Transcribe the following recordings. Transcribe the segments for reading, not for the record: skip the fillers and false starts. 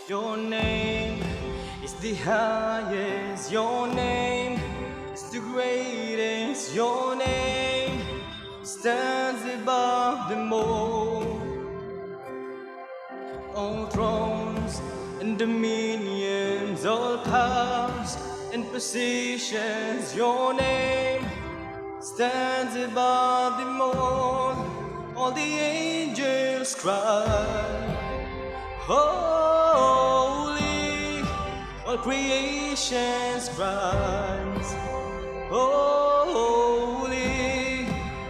Your name is the highest, your name is the greatest, your name stands above them all thrones and dominions, all powers and positions, your name stands above them all the angels cry. Holy, all creation's cries. Holy,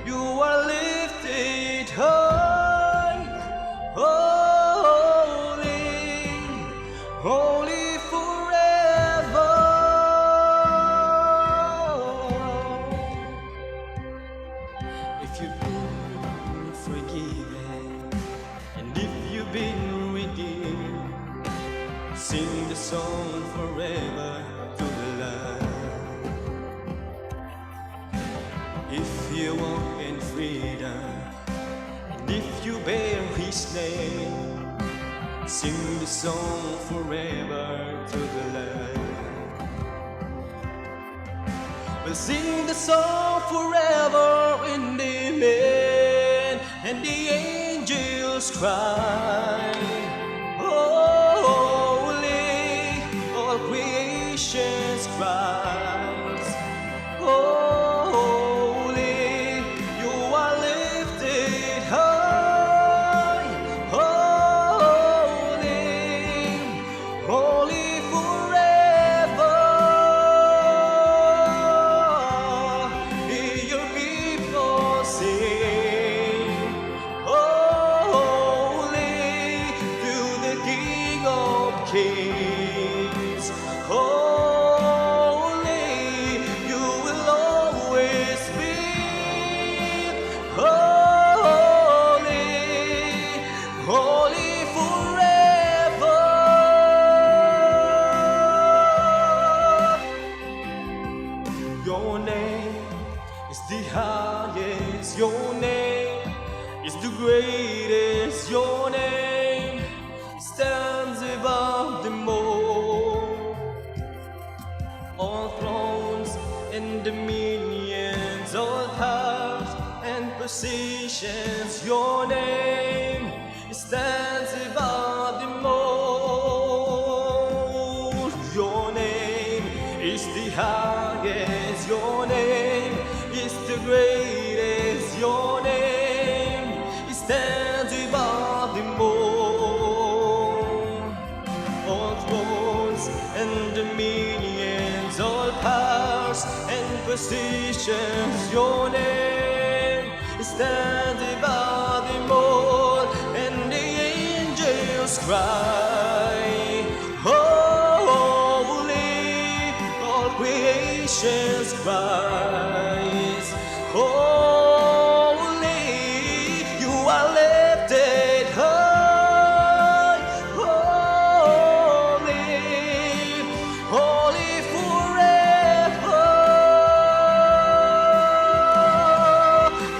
you are lifted high. Holy, holy forever. If you've been forgiven and if you've been redeemed, sing the song forever to the Lord. If you walk in freedom and if you bear His name, sing the song forever to the Lord. We'll sing the song forever in the land, and the angels cry. Holy, all creation's cries. Holy, you are lifted high. Holy, holy forever. Hear your people sing. Kings, holy, you will always be. Holy, holy forever. Your name is the highest, your name is the greatest, your name stands above them all thrones and dominions, all powers and positions, your name stands above them all. Your name is the highest, your name is the greatest, your name stands above them all thrones and dominions, all powers and positions, your name stands above them all, and the angels cry. Holy, all creation's cries. Holy, you are lifted high. Holy forever.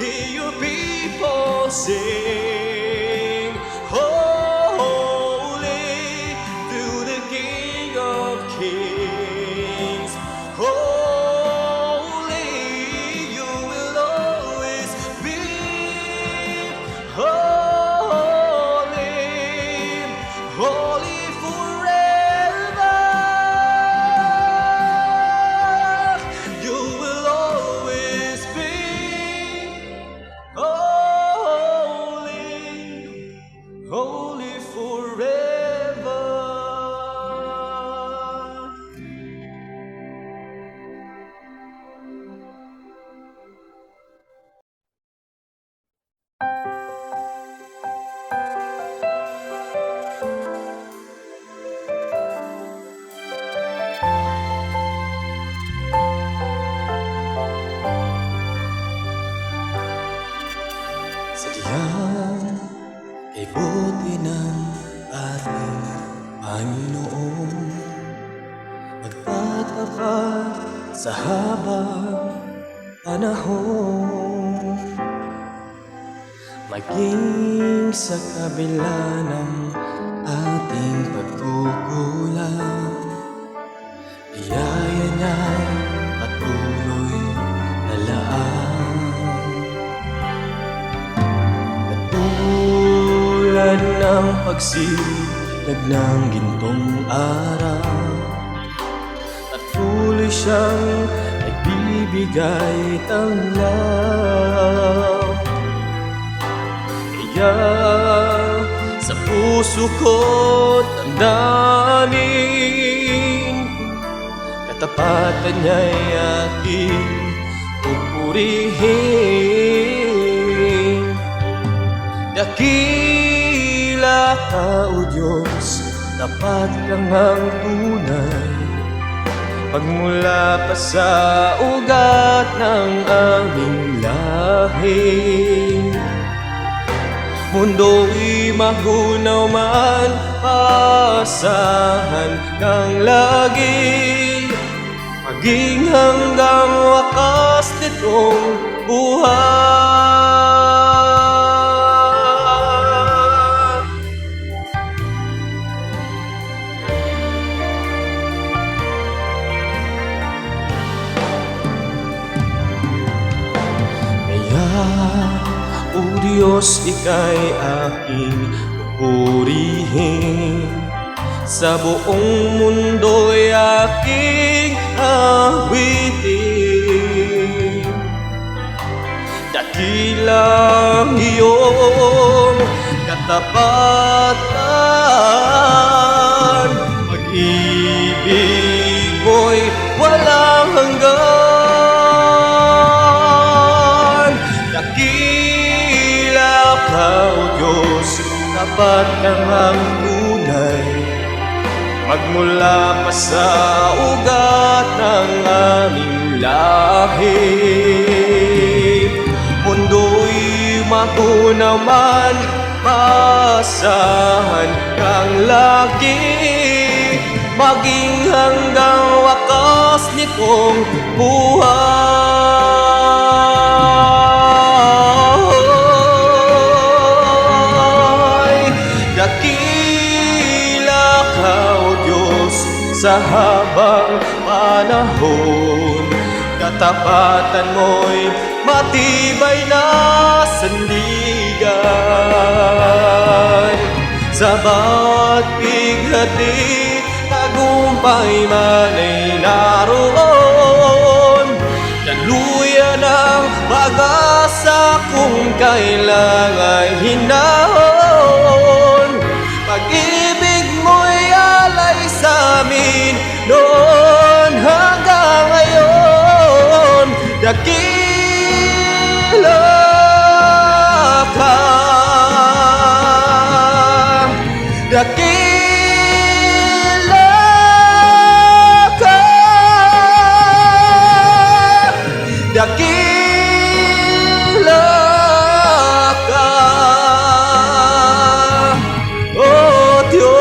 Hear your people sing. Holy to the King of Kings. Holy, you will always be. Holy, holy forever. You will always be holy, holy forever. Sadyang ay buti ng ating Panginoon, magtatapat sa habang panahon. Maging sa kabila ng ating pagkukulang, pagsilag ng gintong araw, at tuloy siyang nagbibigay tanglaw. Kaya sa puso ko't damdamin, katapatan niya'y aking pupurihin. Dakila ka, O Diyos, tapat lang ang tunay, pagmula pa sa ugat ng aming lahi. Mundo'y magunaw man, pasahan kang lagi, maging hanggang wakas nitong buhay. Kaya, O Diyos, Ika'y aking pupurihin, sa buong mundo'y aking awitin. Dakilang iyong katapatan, pag-ibig mo'y walang hanggan. Dakila ka, O Diyos, tapat kang ang tunay, magmula pa sa ugat ng aming lahi. Mundo'y magunaw man, pasahan kang lagi, maging hanggang wakas nitong buhay. Dakila ka, O Diyos, sa habang panahon, katapatan mo'y matibay na sandigan. Sa bawat bighati, tagumpay man ay naroon, daluyan ang pag-asa kung kailang ay hinahon. Pag-ibig mo'y alay sa amin noon hanggang ngayon. Dakila ka, dakila ka, dakila ka, O Diyos.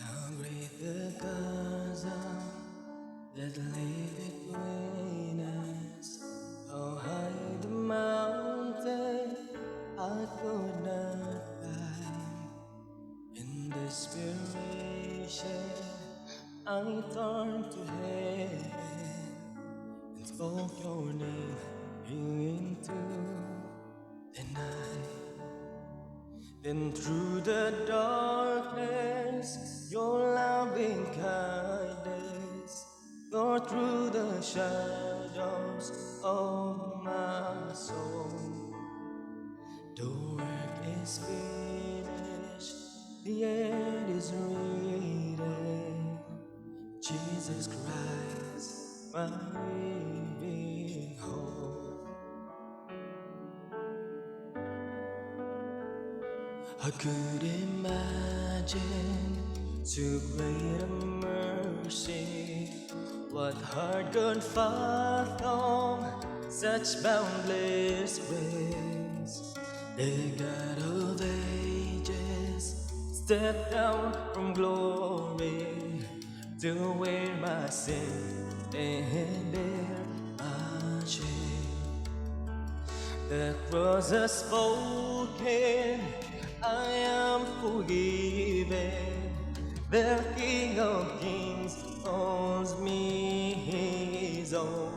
How great the gods are that lay between us. How high the mountain I could not climb. In desperation, I turned to heaven and spoke your name into the night. Then through the darkness, your loving kindness, nor through the shadows of my soul. The work is finished, the end is written. Jesus Christ my living hope. I could imagine too great a mercy. What heart could fathom such boundless grace? The God of ages stepped down from glory to wear my sin and bear my shame. The cross has spoken, I am forgiven. The King of Kings owns me his own.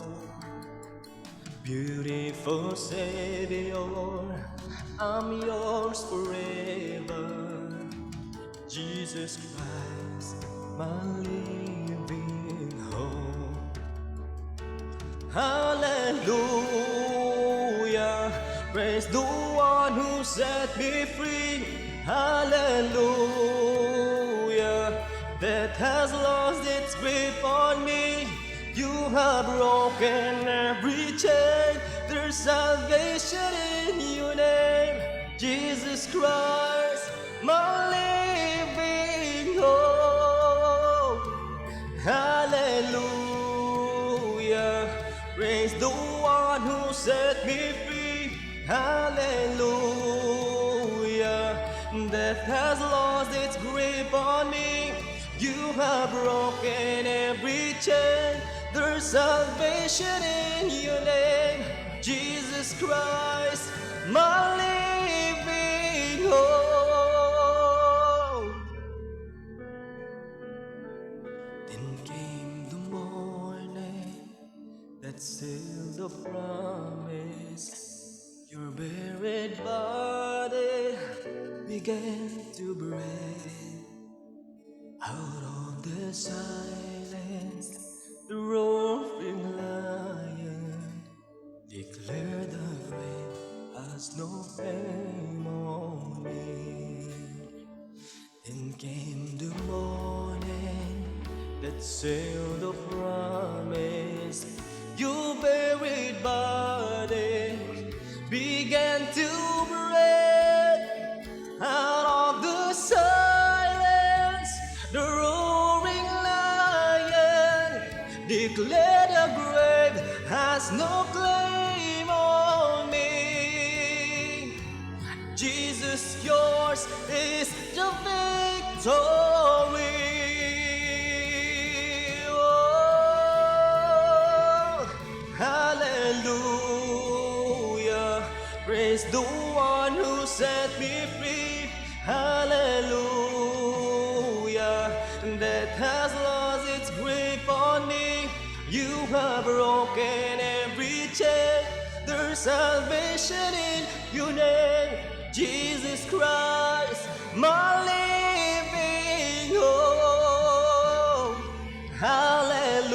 Beautiful Savior, I'm yours forever. Jesus Christ, my living hope. Hallelujah, praise the one who set me free. Hallelujah, death has lost its grip on me. You have broken every chain. There's salvation in your name, Jesus Christ, my living hope. Hallelujah, praise the one who set me free. Hallelujah, death has lost its grip on me. You have broken every chain. There's salvation in your name, Jesus Christ, my living hope. Then came the morning that sealed the promise. Your buried body began to break. Out of the silence, the roaring lion declared the grave has no claim on me. Then came the morning that sealed the promise. Your buried body began to break. Out of the silence, the roaring lion declared the grave has no claim on me. Jesus, yours is the victory. Oh, hallelujah, praise the one who set me free. Hallelujah, death has lost its grip on me. You have broken every chain. There's salvation in your name, Jesus Christ, my living hope. Hallelujah,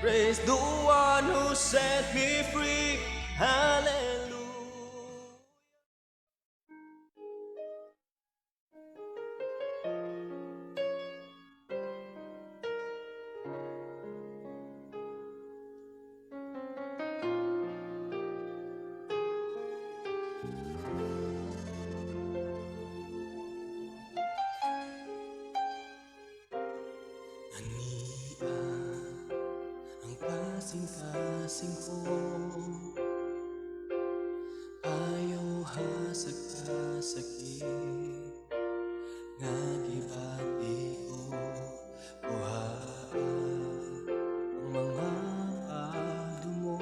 praise the one who set me free. Hallelujah. Ania ang kasing-kasing ko, ayaw hasag-kasakit, nga gibati ko buhaan ang mga pagdumo,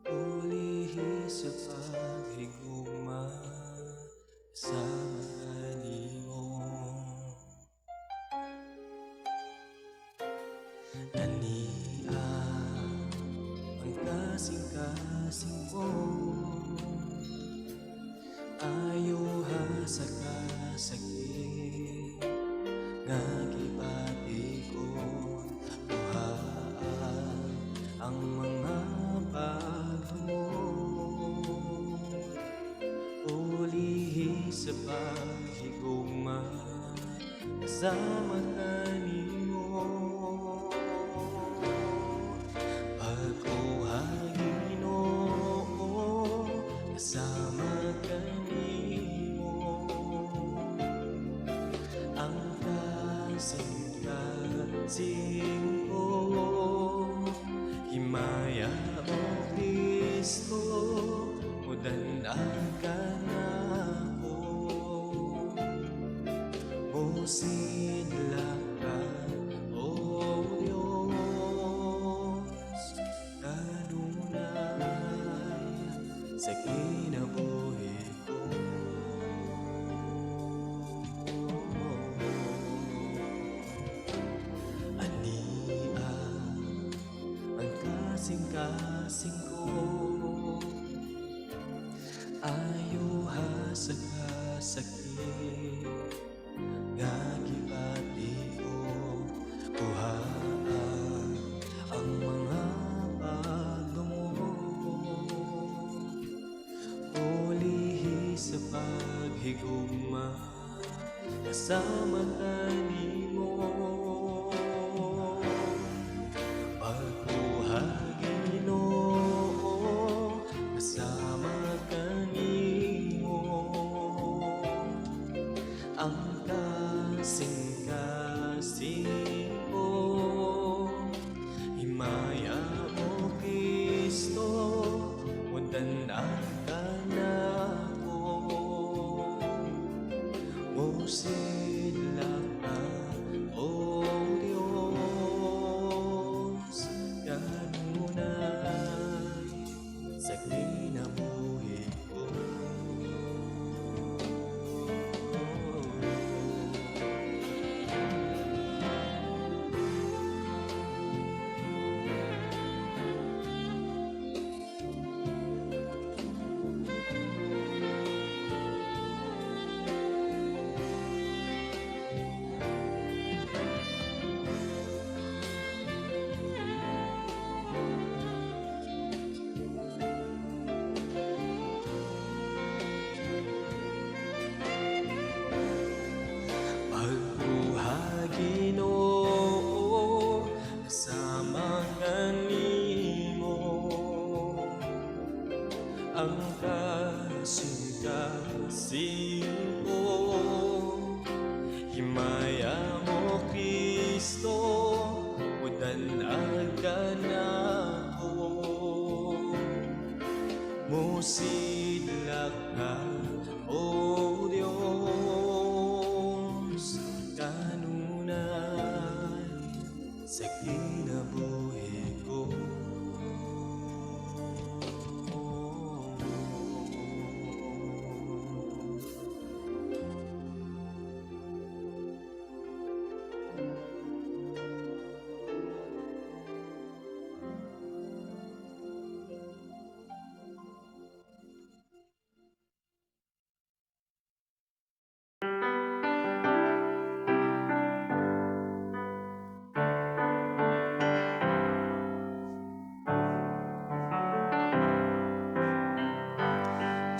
ulihi sa paghigugma sa Ania ang kasing-kasing ko, ayaw hasag-kasakit, nga gibati ko buhaan ang mga pagdumo, ulihi sa paghigugma sa mga sing oh, himaya o Kristo, udan-an ka na ko, o sidlak ka, o Diyos, kanunay sa kinabuhi ko. Ania ang kasing-kasing ko, ayaw ha sa kasakit nga gipati ko, buhaan ang mga pagdumog, ulihi sa paghigugma kasama kanimo. Pagbuha Ginoo kasama kanimo, ang kasing-kasing ko, himaya mo Kristo, udan-an ka na ko, o sidlak ka, o Diyos, kanunay sa kinabuhi ko. Pagbuha Ginoo kasama kanimo, ang kasing-kasing ko, himaya mo Kristo, udan-an ka na ko, musidlak ka, o Diyos, kanunay sa kinabuhi ko.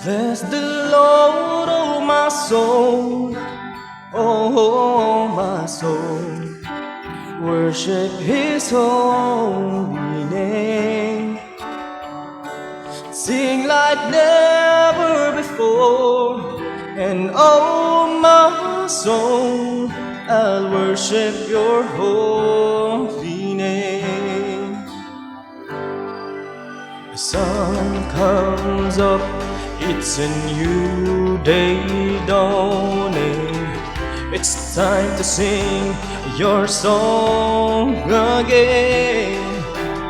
Bless the Lord, oh my soul, oh my soul, worship His holy name. Sing like never before, and oh my soul, I'll worship Your holy name. The sun comes up, it's a new day dawning. It's time to sing Your song again.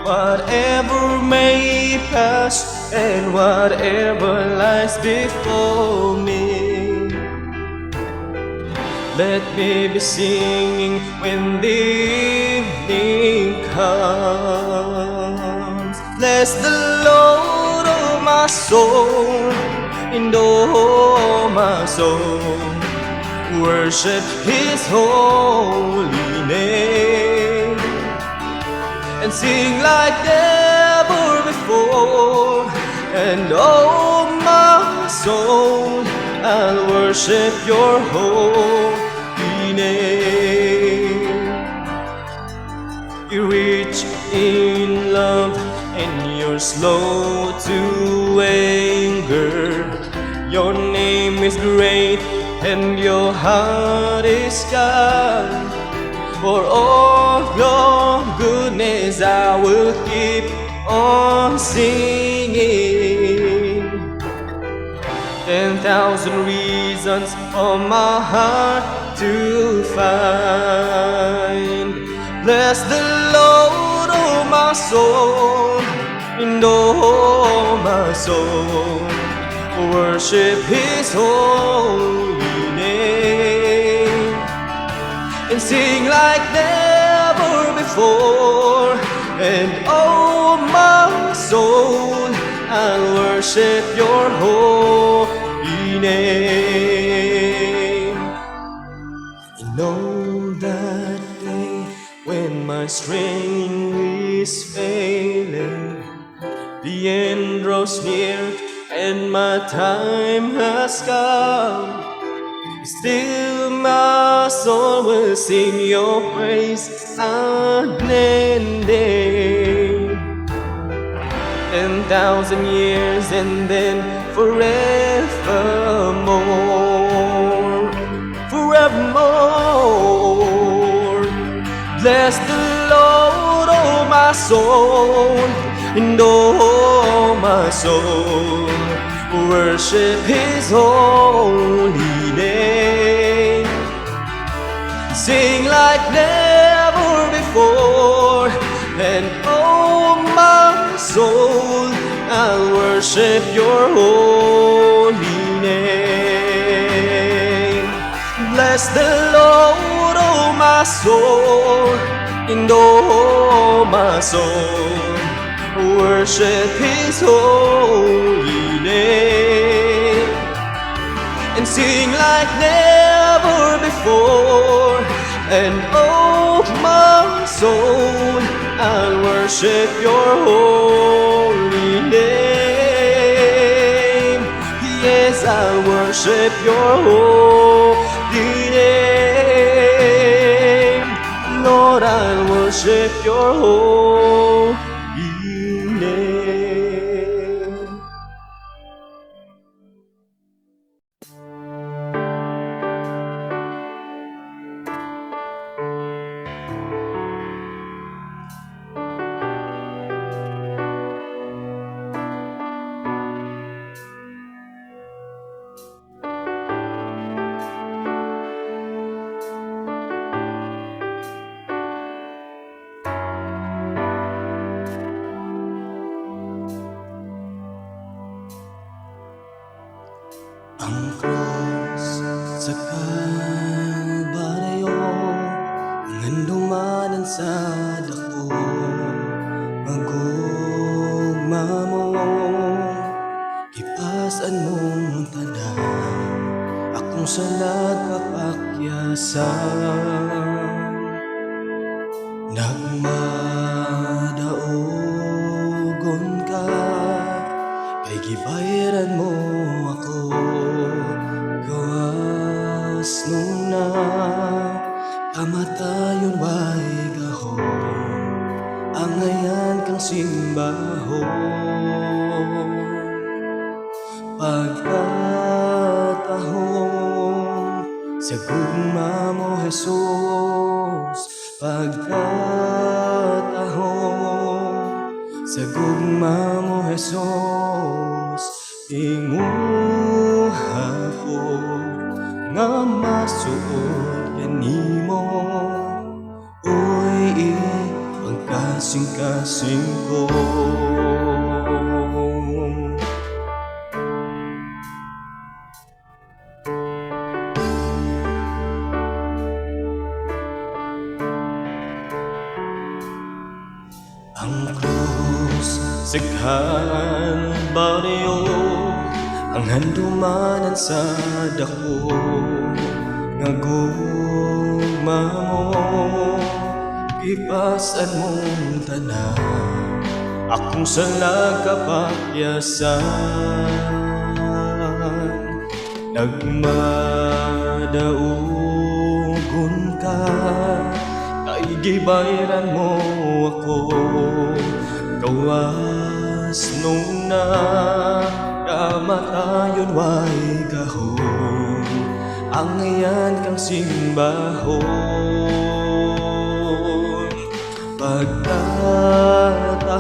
Whatever may pass and whatever lies before me, let me be singing when the evening comes. Bless the Lord, oh my soul, and oh my soul, worship His holy name, and sing like never before. And oh my soul, I'll worship Your holy name. You're rich in love and You're slow to anger. Your name is great and Your heart is kind. For all your goodness I will keep on singing. 10,000 reasons for my heart to find. Bless the Lord, oh my soul, and oh my soul, worship His holy name, and sing like never before. And oh my soul, I'll worship your holy name. You know that day when my strength is failing, the end draws near and my time has come. Still my soul will sing your praise unending. 10,000 years and then forevermore, forevermore. Bless the Lord, oh my soul, and oh my soul, worship His holy name. Sing like never before, and oh my soul, I'll worship your holy name. Bless the Lord, oh my soul, and oh my soul, worship His holy name, and sing like never before. And oh my soul, I'll worship your holy name. Yes, I'll worship your holy name. Lord, I'll worship your holy name. Ang cross sa Kalbaryo, ang handumanan sa dako, magugma mo, ipasan mong tanan, akong salag kapakyasan. Nagmadaogon ka, kay gibayaran mo ako, gawas nung na kamatayon way gahon, ang ngayan kang simbahon. Pagkatahon sa gugma mo Jesus, pagkatahon sa gugma mo Jesus, tinguha ko nga masuot kanimo, uy pagkasing-kasing ko. Ang krus sa Kalbaryo, ang handumanan sa dako, nga gugma mo, ipasan mong tanan, akong salag kapakyasan. Nagmadaugon ka, kay gibayaran mo ako, gawas nung na kamatayon way gahon, ang ngayan kang simbahon. pagkatahon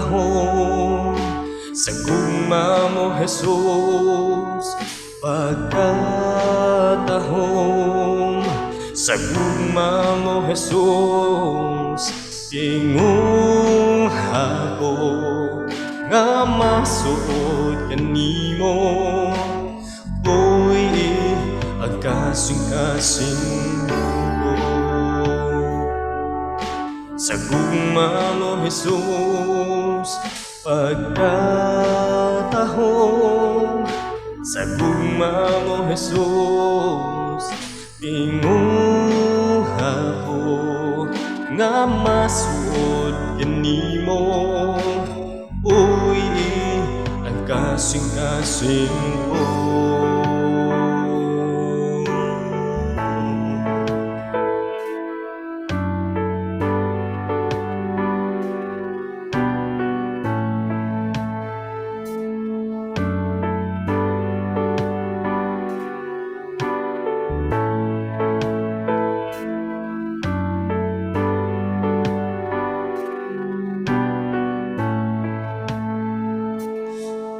sa gugma mo, Jesus. Pagkatahon sa gugma mo, Jesus. Ingong hako nga masuod kanimo, oy ang kasing-kasing ko. Sa gugma mo, Jesus, pagkatahon sa gugma mo, Jesus. Tinguha ko nga masuod kanimo, uy ang kasing-kasing ko.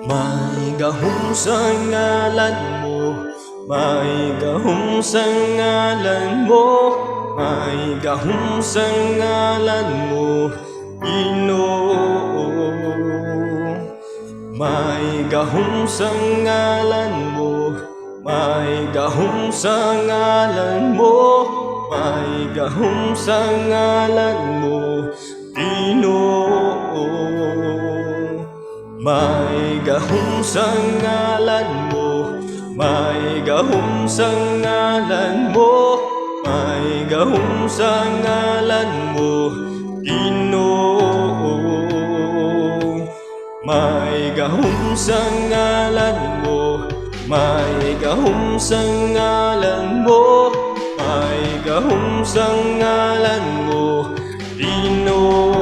May gahom sa ngalan mo, may gahom sa ngalan mo, may gahom sa ngalan mo, Ginoo. May gahom sa ngalan mo, may gahom sa ngalan mo, may gahom sa ngalan mo, Ginoo. May gahom sa ngalan mo, may gahom sa ngalan mo, may gahom sa ngalan mo, Ginoo. May gahom sa ngalan mo, may gahom sa ngalan mo, may gahom sa ngalan mo, Ginoo.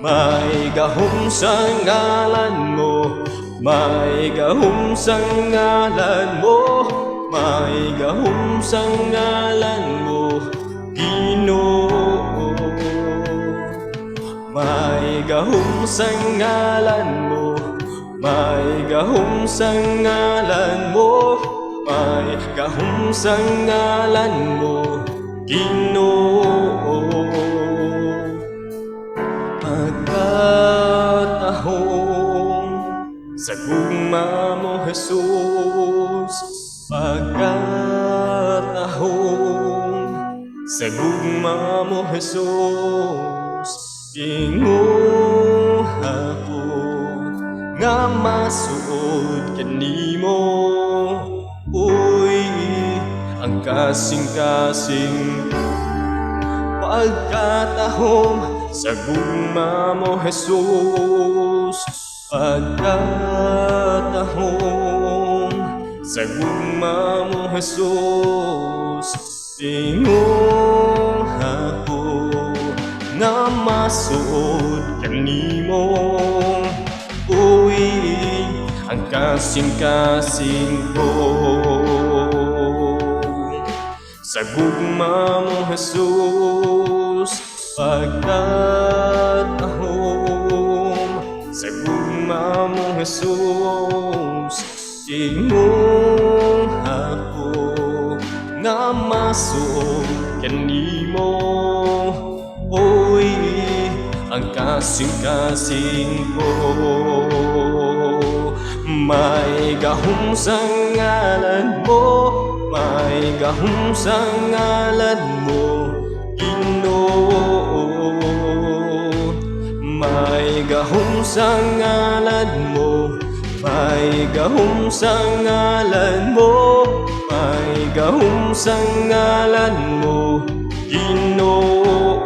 May gahom sa ngalan mo, may gahom sa ngalan mo, may gahom sa ngalan mo, Ginoo. May gahom sa ngalan mo, may gahom sa ngalan mo, may gahom sa ngalan mo, Ginoo. Pagkatahon sa gugma mo, Jesus. Pagkatahon sa gugma mo, Jesus. Tinguha ko nga masuod kanimo, uy ang kasing-kasing. Pagkatahon sa gugma mo, Jesus. Pagkatahon sa gugma mo, Jesus. Tinguha ko nga masuod kanimo, uy ang kasing-kasing ko. Sa gugma mo, Jesus. Pagkatahon sa gugma mo, Jesus. Tinguha ko nga masuod kanimo, uy ang kasing-kasing ko. May gahom sa ngalan mo, may gahom sa ngalan mo, Ginoo. May gahom sa ngalan mo, may gahom sa ngalan mo, may gahom sa ngalan mo, Ginoo.